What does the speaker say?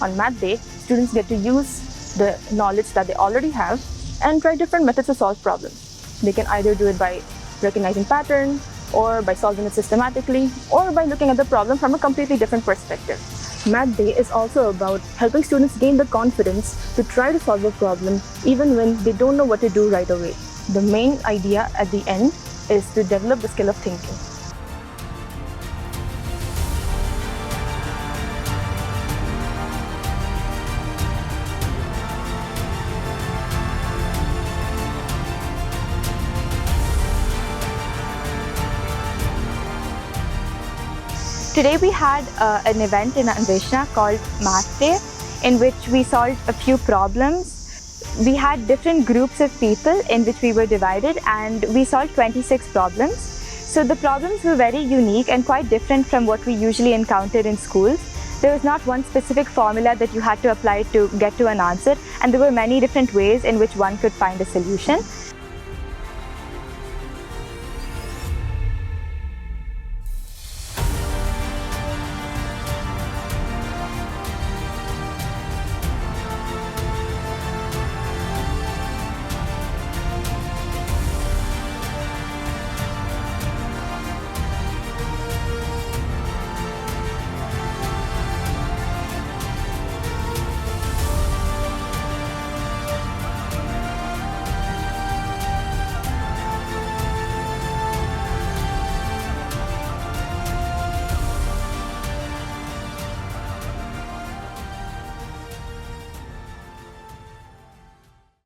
On Math Day, students get to use the knowledge that they already have and try different methods to solve problems. They can either do it by recognizing patterns, or by solving it systematically, or by looking at the problem from a completely different perspective. Math Day is also about helping students gain the confidence to try to solve a problem even when they don't know what to do right away. The main idea at the end is to develop the skill of thinking. Today we had an event in Anveshana called Math Day, in which we solved a few problems. We had different groups of people in which we were divided, and we solved 26 problems. So the problems were very unique and quite different from what we usually encounter in schools. There was not one specific formula that you had to apply to get to an answer, and there were many different ways in which one could find a solution.